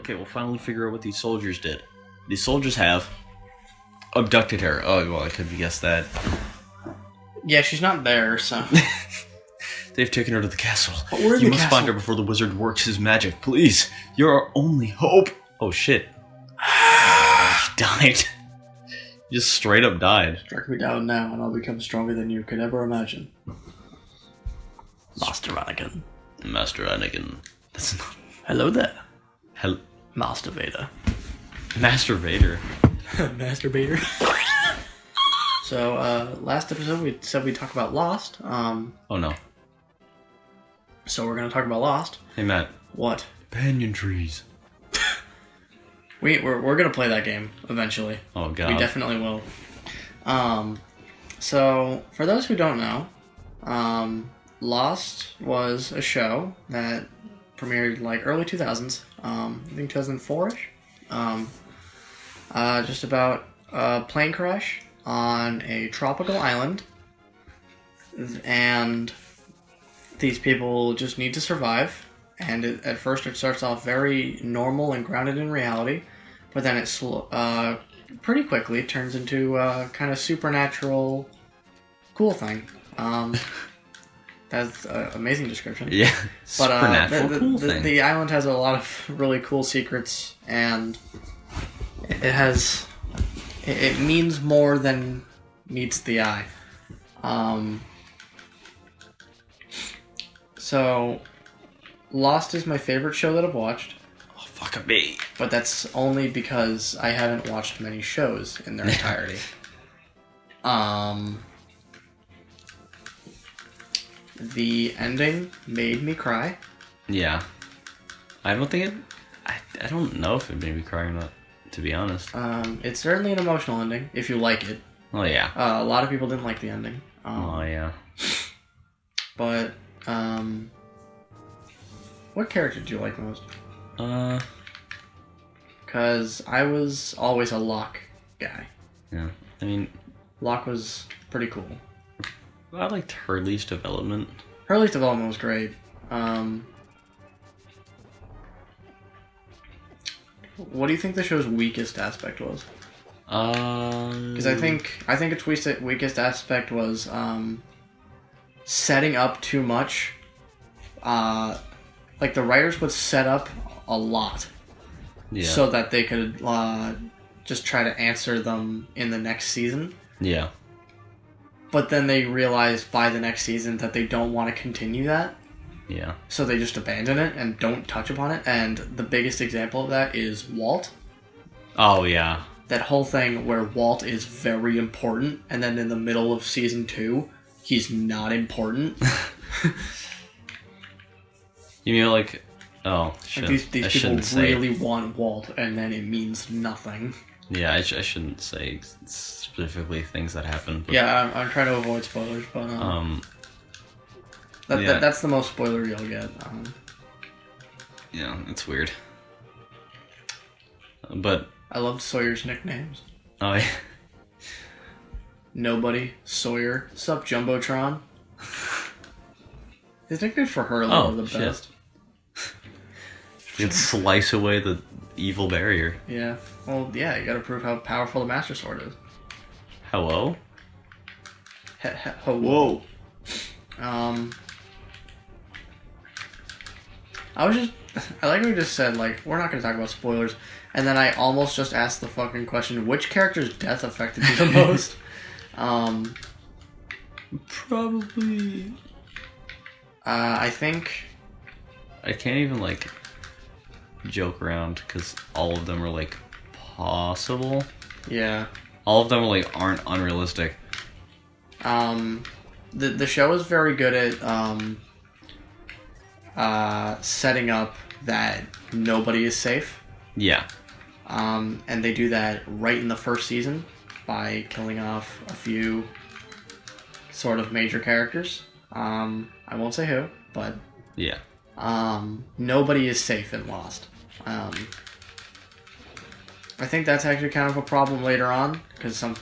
Okay, we'll finally figure out what these soldiers did. These soldiers have abducted her. Oh, well, I could have guessed that. Yeah, she's not there, so... They've taken her to the castle. But we're in you the must castle. find her before the wizard works his magic. Please. You're our only hope. Oh, shit. He died. He just straight up died. Strike me down now, and I'll become stronger than you could ever imagine. Master Anakin. Master Anakin. That's not... Hello there. Hell... Master Vader. Master Vader. Master Vader. So, last episode we said we'd talk about Lost. Oh, no. So we're going to talk about Lost. Hey, Matt. What? Banyan trees. We're going to play that game eventually. Oh, God. We definitely will. So, for those who don't know, Lost was a show that premiered like early 2000s. I think 2004-ish. Just about a plane crash on a tropical island. And these people just need to survive. And at first it starts off very normal and grounded in reality. But then it pretty quickly turns into a kind of supernatural cool thing. That's an amazing description. Yeah, but supernatural cool thing. The island has a lot of really cool secrets, and it means more than meets the eye. So, Lost is my favorite show that I've watched. Oh, fuck me. But that's only because I haven't watched many shows in their entirety. The ending made me cry. Yeah. I don't think it... I don't know if it made me cry or not, to be honest. It's certainly an emotional ending, if you like it. Oh, yeah. A lot of people didn't like the ending. Oh, yeah. But, what character did you like most? Because I was always a Locke guy. Yeah. I mean... Locke was pretty cool. I liked Hurley's development. Hurley's development was great. What do you think the show's weakest aspect was? Because I think its weakest aspect was setting up too much. Like the writers would set up a lot, so that they could just try to answer them in the next season. Yeah. But then they realize by the next season that they don't want to continue that. Yeah. So they just abandon it and don't touch upon it. And the biggest example of that is Walt. Oh, yeah. That whole thing where Walt is very important, and then in the middle of season 2, he's not important. You mean like... Oh, shit. Like these people really want Walt, and then it means nothing. Yeah, I shouldn't say specifically things that happen. But, yeah, I'm trying to avoid spoilers, but that's the most spoiler you'll get. Yeah, it's weird. But I loved Sawyer's nicknames. Oh yeah. Nobody, Sawyer, sup Jumbotron. His nicknames for Hurley are the best. You can slice away the evil barrier. Yeah. Well, yeah, you gotta prove how powerful the Master Sword is. Hello? Whoa. I like what you just said, like, we're not gonna talk about spoilers, and then I almost just asked the fucking question, which character's death affected you the most? Probably... I think... I can't even, like, joke around, because all of them are, like, possible. Yeah. All of them, like, aren't unrealistic. The show is very good at, setting up that nobody is safe. Yeah. And they do that right in the first season by killing off a few sort of major characters. I won't say who, but... Yeah. Nobody is safe in Lost. I think that's actually kind of a problem later on, because some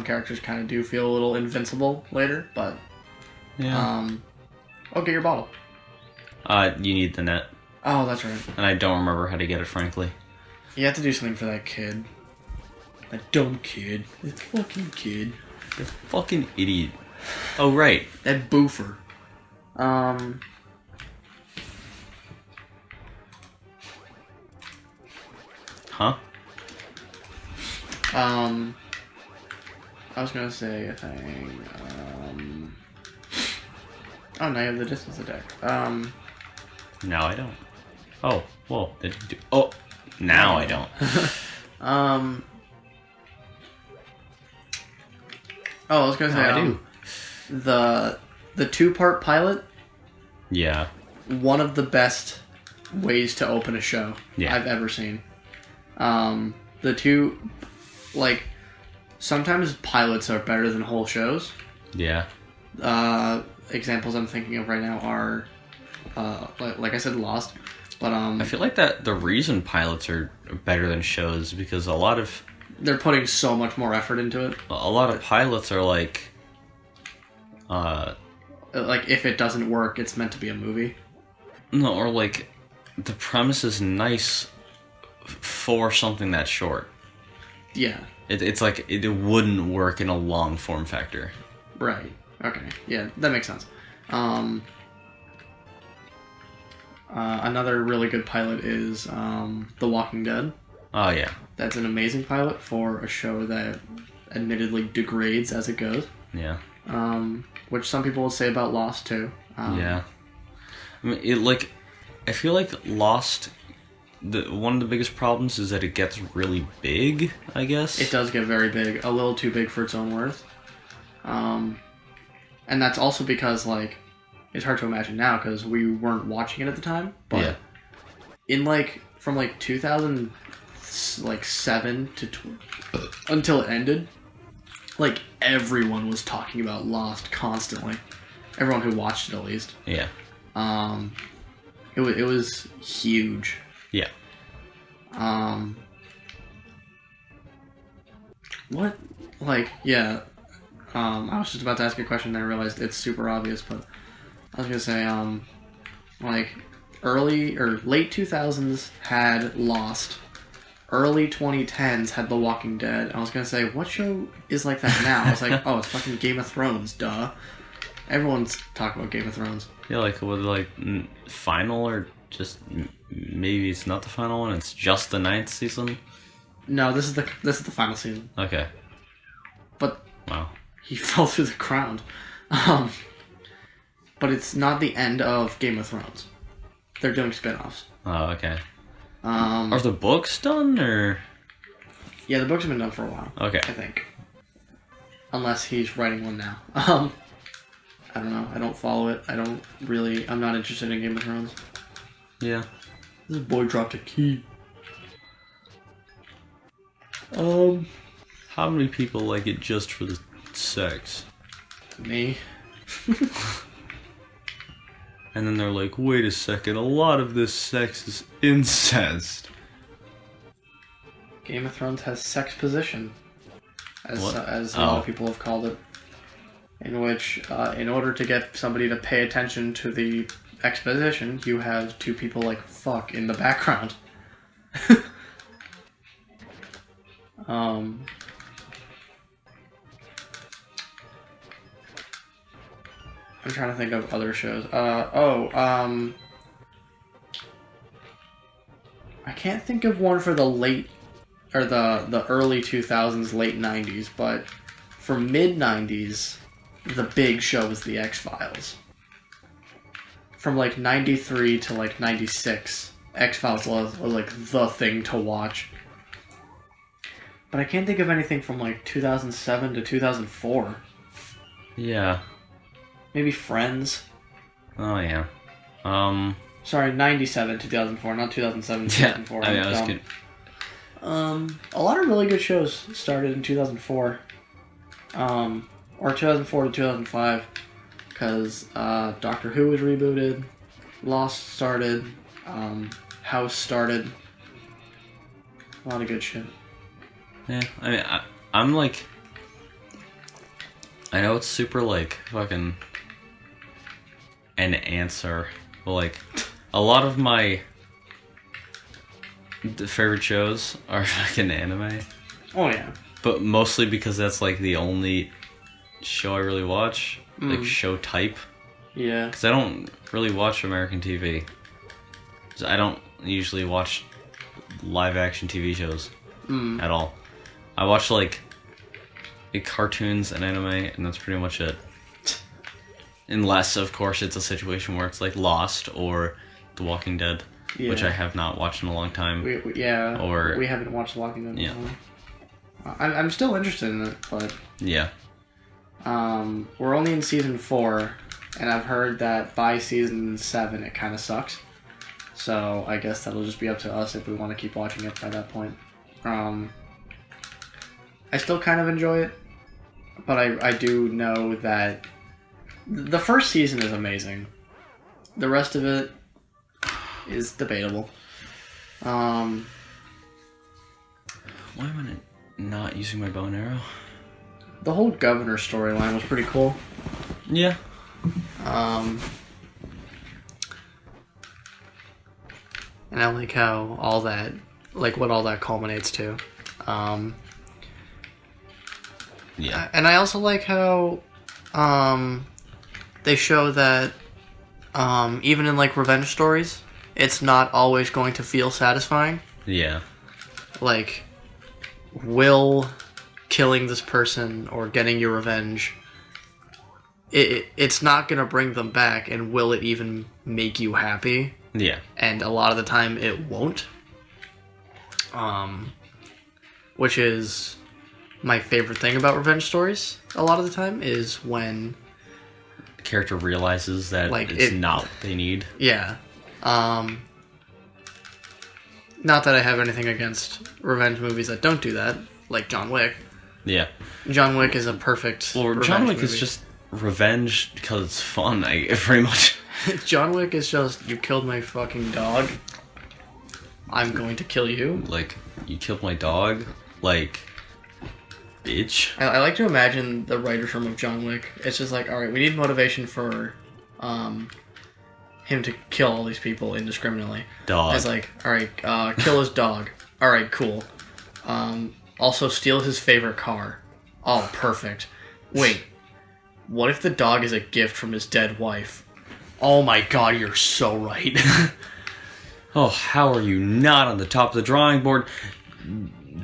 characters kind of do feel a little invincible later, but... Yeah. Oh, get your bottle. You need the net. Oh, that's right. And I don't remember how to get it, frankly. You have to do something for that kid. That dumb kid. That fucking kid. The fucking idiot. Oh, right. That boofer. Huh? I was gonna say a thing. Oh, now you have the distance attack. Now I don't. Oh, well, did you do... Oh, now I don't. Oh, I was gonna say, I do. The 2-part pilot, Yeah. one of the best ways to open a show I've ever seen. The two, like, sometimes pilots are better than whole shows. Yeah. Examples I'm thinking of right now are, like I said, Lost. But I feel like that the reason pilots are better than shows is because they're putting so much more effort into it. A lot of pilots are like if it doesn't work, it's meant to be a movie. No, or like the premise is nice for something that's short. Yeah. It's like it wouldn't work in a long form factor. Right. Okay. Yeah, that makes sense. Another really good pilot is The Walking Dead. Oh, yeah. That's an amazing pilot for a show that admittedly degrades as it goes. Yeah. Which some people will say about Lost, too. Yeah. I mean, I feel like Lost, one of the biggest problems is that it gets really big, I guess. It does get very big. A little too big for its own worth. And that's also because, it's hard to imagine now because we weren't watching it at the time. But in, from, 2007 to until it ended, everyone was talking about Lost constantly. Everyone who watched it, at least. Yeah. It was huge. Yeah. What? Yeah. I was just about to ask a question and I realized it's super obvious, but I was gonna say, early or late 2000s had Lost. Early 2010s had The Walking Dead. I was gonna say, what show is like that now? I was like, oh, it's fucking Game of Thrones, duh. Everyone's talking about Game of Thrones. Yeah, final or just maybe it's not the final one. It's just the 9th season. No, this is the final season. Okay. But wow, he fell through the ground. But it's not the end of Game of Thrones. They're doing spin-offs. Oh, okay. Are the books done, or...? Yeah, the books have been done for a while. Okay. I think. Unless he's writing one now. I don't know. I don't follow it. I'm not interested in Game of Thrones. Yeah. This boy dropped a key. How many people like it just for the sex? Me. And then they're like, wait a second, a lot of this sex is incest. Game of Thrones has sex position, as a Oh. lot of people have called it, in which, in order to get somebody to pay attention to the exposition, you have two people fuck in the background. I'm trying to think of other shows. I can't think of one for the early 2000s, late 90s, but for mid 90s, the big show was The X-Files. From 93 to 96, X-Files was the thing to watch. But I can't think of anything from 2007 to 2004. Yeah. Maybe Friends. Oh, yeah. Sorry, 97 to 2004, not 2007 to 2004. I was good. A lot of really good shows started in 2004. Or 2004 to 2005. Because Doctor Who was rebooted. Lost started. House started. A lot of good shit. Yeah, I'm I know it's super fucking an answer, but a lot of my The favorite shows are fucking anime. Oh yeah. But mostly because that's like the only show I really watch. Like show type. Yeah. Because I don't really watch American TV. So I don't usually watch live action TV shows at all. I watch like cartoons and anime, and that's pretty much it. Unless, of course, it's a situation where it's like Lost or The Walking Dead, which I have not watched in a long time. We haven't watched The Walking Dead in a while. I'm still interested in it, but yeah. We're only in season 4, and I've heard that by season 7 it kind of sucks. So I guess that'll just be up to us if we want to keep watching it by that point. I still kind of enjoy it, but I do know that the first season is amazing. The rest of it is debatable. Why am I not using my bow and arrow? The whole governor storyline was pretty cool. Yeah. And I like how all that, like what all that culminates to. Yeah. And I also like how they show that even in like revenge stories, it's not always going to feel satisfying. Yeah. Like, will killing this person or getting your revenge, it's not going to bring them back, and will it even make you happy? Yeah. And a lot of the time it won't. Which is my favorite thing about revenge stories a lot of the time, is when the character realizes that like it's not what they need. Yeah. Not that I have anything against revenge movies that don't do that, like John Wick. Yeah. John Wick is a perfect John Wick movie. is just revenge because it's fun, pretty much. John Wick is just, you killed my fucking dog, I'm going to kill you. Like, you killed my dog? Like, bitch. I like to imagine the writer's room of John Wick. It's just like, alright, we need motivation for him to kill all these people indiscriminately. Dog. It's like, alright, kill his dog. Alright, cool. Also steal his favorite car. Oh, perfect. Wait, what if the dog is a gift from his dead wife? Oh my god, you're so right. Oh, how are you not on the top of the drawing board?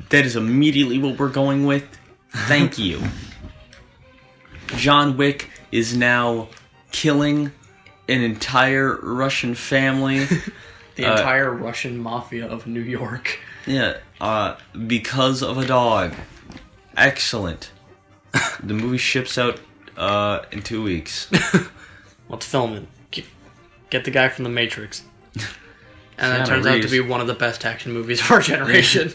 That is immediately what we're going with. Thank you. John Wick is now killing an entire Russian family. The entire Russian mafia of New York. Yeah, because of a dog. Excellent. The movie ships out in 2 weeks. Let's film it. Get the guy from The Matrix. And that Keanu turns out to Reeves. be one of the best action movies of our generation.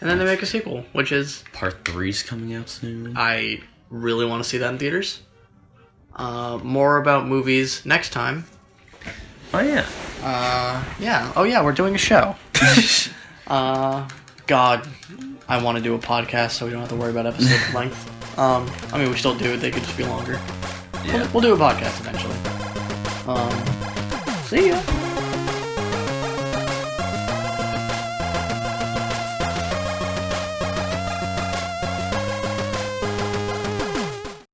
And then they make a sequel, which is... Part 3's coming out soon. I really want to see that in theaters. More about movies next time. Oh, yeah. Yeah. Oh, yeah, we're doing a show. God, I want to do a podcast so we don't have to worry about episode length. I mean, we still do. They could just be longer. Yeah. We'll do a podcast eventually. See ya.